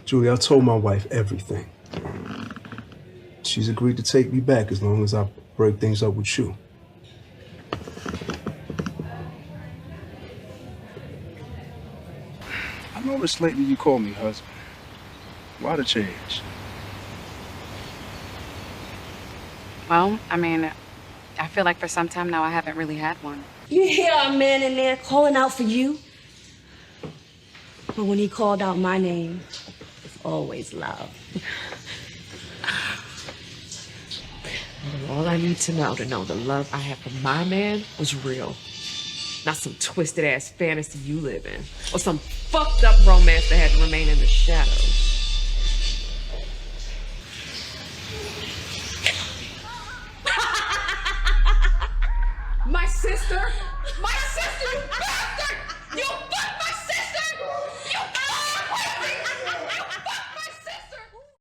Julie, I told my wife everything. She's agreed to take me back as long as I break things up with you. I noticed lately you call me husband. Why the change? Well, I feel like for some time now I haven't really had one. You hear a man in there calling out for you? But when he called out my name, it's always love. All I need to know the love I have for my man was real. Not some twisted ass fantasy you live in. Or some fucked up romance that had to remain in the shadows. My sister? My sister, you bastard! You fucked my sister! You fucked my sister!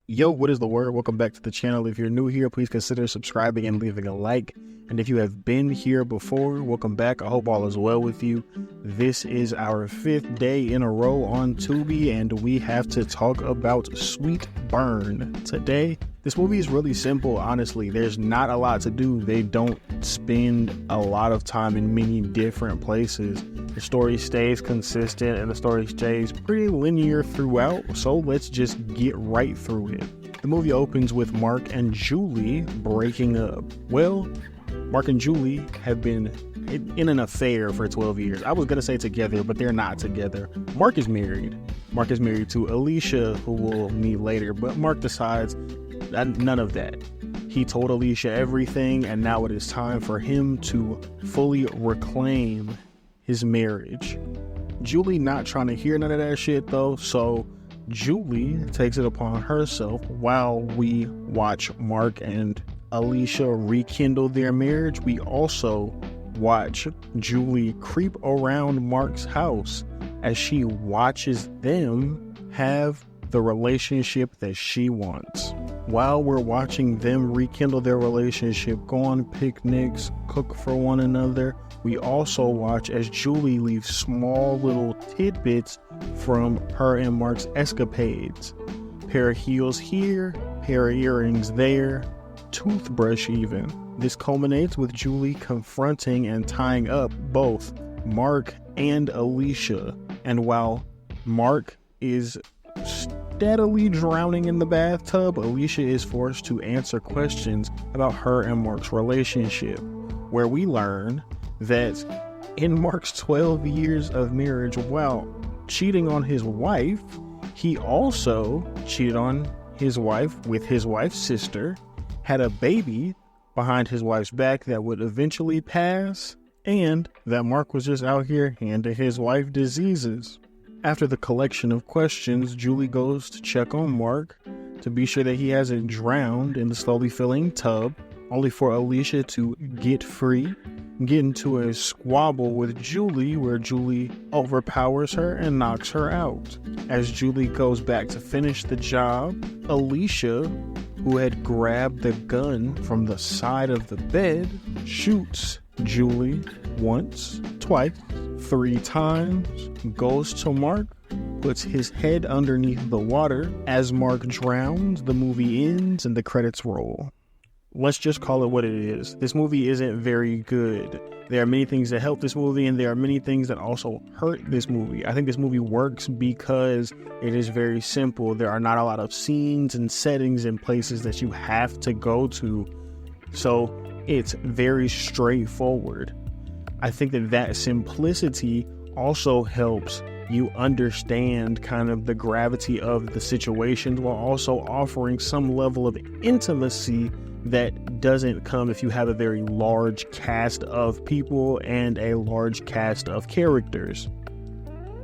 Yo, what is the word? Welcome back to the channel. If you're new here, please consider subscribing and leaving a like. And if you have been here before, welcome back. I hope all is well with you. This is our 5th day in a row on Tubi, and we have to talk about Sweet Burn today. This movie is really simple, honestly. There's not a lot to do. They don't spend a lot of time in many different places. The story stays consistent and the story stays pretty linear throughout, so let's just get right through it. The movie opens with Mark and Julie breaking up. Well, Mark and Julie have been in an affair for 12 years. I was going to say together, but they're not together. Mark is married. Mark is married to Alicia, who we'll meet later, but Mark decides none of that. He told Alicia everything, and now it is time for him to fully reclaim his marriage. Julie not trying to hear none of that shit though, so Julie takes it upon herself while we watch Mark and Alicia rekindle their marriage. We also watch Julie creep around Mark's house as she watches them have the relationship that she wants. While we're watching them rekindle their relationship, go on picnics, cook for one another, we also watch as Julie leaves small little tidbits from her and Mark's escapades. Pair of heels here, pair of earrings there, toothbrush even. This culminates with Julie confronting and tying up both Mark and Alicia. And while Mark is steadily drowning in the bathtub, Alicia is forced to answer questions about her and Mark's relationship, where we learn that in Mark's 12 years of marriage, while cheating on his wife, he also cheated on his wife with his wife's sister, had a baby behind his wife's back that would eventually pass, and that Mark was just out here handing his wife diseases. After the collection of questions, Julie goes to check on Mark to be sure that he hasn't drowned in the slowly filling tub, only for Alicia to get free, get into a squabble with Julie where Julie overpowers her and knocks her out. As Julie goes back to finish the job, Alicia, who had grabbed the gun from the side of the bed, shoots Julie once, twice, 3 times, goes to Mark, puts his head underneath the water. As Mark drowns, the movie ends and the credits roll. Let's just call it what it is. This movie isn't very good. There are many things that help this movie, and there are many things that also hurt this movie. I think this movie works because it is very simple. There are not a lot of scenes and settings and places that you have to go to. So it's very straightforward. I think that simplicity also helps you understand kind of the gravity of the situation, while also offering some level of intimacy that doesn't come if you have a very large cast of people and a large cast of characters.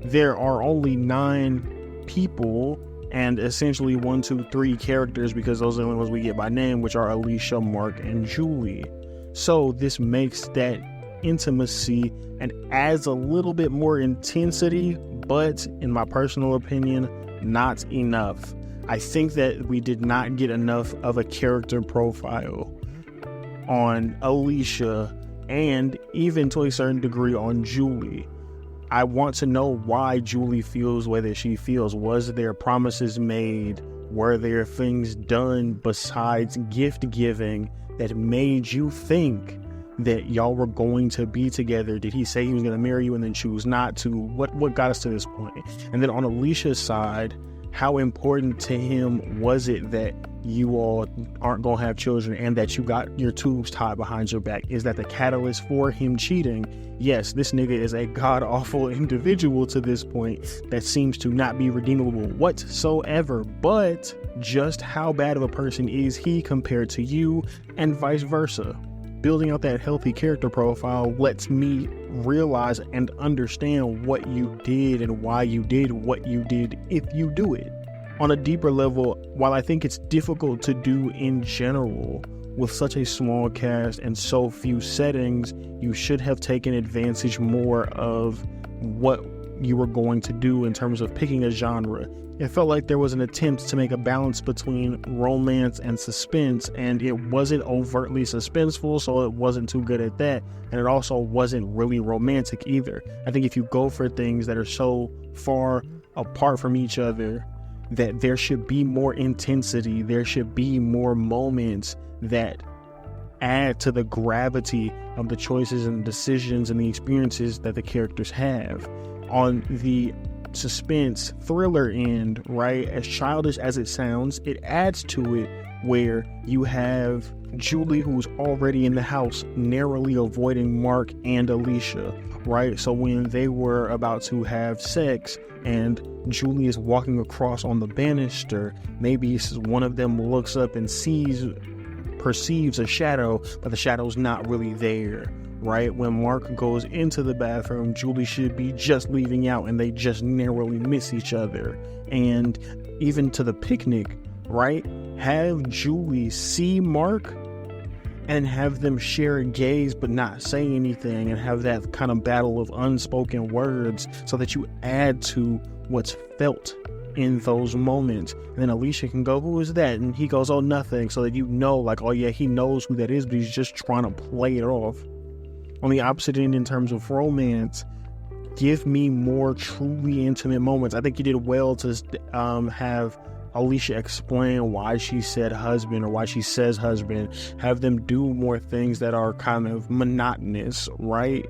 There are only 9 people and essentially 1, 2, 3 characters, because those are the only ones we get by name, which are Alicia, Mark, and Julie. So this makes that intimacy and adds a little bit more intensity, but in my personal opinion, not enough. I think that we did not get enough of a character profile on Alicia, and even to a certain degree on Julie. I want to know why Julie feels the way that she feels. Was there promises made? Were there things done besides gift giving that made you think that y'all were going to be together? Did he say he was going to marry you and then choose not to? What got us to this point? And then on Alicia's side, how important to him was it that you all aren't going to have children and that you got your tubes tied behind your back? Is that the catalyst for him cheating? Yes, this nigga is a god-awful individual to this point that seems to not be redeemable whatsoever, but just how bad of a person is he compared to you, and vice versa? Building out that healthy character profile lets me realize and understand what you did and why you did what you did if you do it. On a deeper level, while I think it's difficult to do in general with such a small cast and so few settings, you should have taken advantage more of what you were going to do in terms of picking a genre. It felt like there was an attempt to make a balance between romance and suspense, and it wasn't overtly suspenseful, so it wasn't too good at that, and it also wasn't really romantic either. I think if you go for things that are so far apart from each other, that there should be more intensity, there should be more moments that add to the gravity of the choices and decisions and the experiences that the characters have. On the suspense thriller end, right, as childish as it sounds, it adds to it where you have Julie, who's already in the house, narrowly avoiding Mark and Alicia, right? So when they were about to have sex and Julie is walking across on the banister, maybe one of them looks up and perceives a shadow, but the shadow's not really there, right? When Mark goes into the bathroom, Julie should be just leaving out and they just narrowly miss each other. And even to the picnic, right? Have Julie see Mark and have them share a gaze but not say anything, and have that kind of battle of unspoken words so that you add to what's felt in those moments. And then Alicia can go, "Who is that?" And he goes, "Oh, nothing," so that you know, like, oh yeah, he knows who that is, but he's just trying to play it off. On the opposite end, in terms of romance, give me more truly intimate moments. I think you did well to have Alicia explain why she said husband or why she says husband. Have them do more things that are kind of monotonous, right?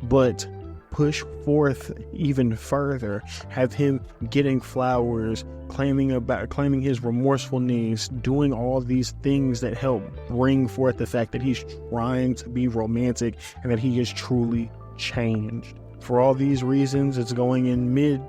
But push forth even further. Have him getting flowers, claiming his remorsefulness, doing all these things that help bring forth the fact that he's trying to be romantic and that he has truly changed. For all these reasons, it's going in mid.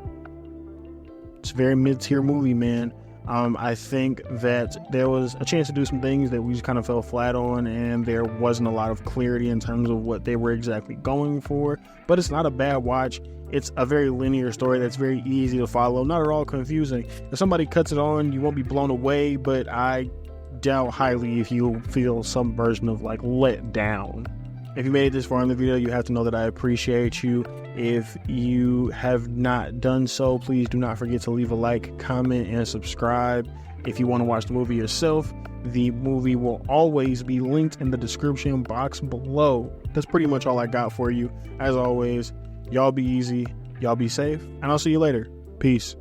It's a very mid-tier movie, man. I think that there was a chance to do some things that we just kind of fell flat on, and there wasn't a lot of clarity in terms of what they were exactly going for. But it's not a bad watch. It's a very linear story that's very easy to follow, not at all confusing. If somebody cuts it on, you won't be blown away, but I doubt highly if you'll feel some version of like let down. If you made it this far in the video, you have to know that I appreciate you. If you have not done so, please do not forget to leave a like, comment, and subscribe. If you want to watch the movie yourself, the movie will always be linked in the description box below. That's pretty much all I got for you. As always, y'all be easy, y'all be safe, and I'll see you later. Peace.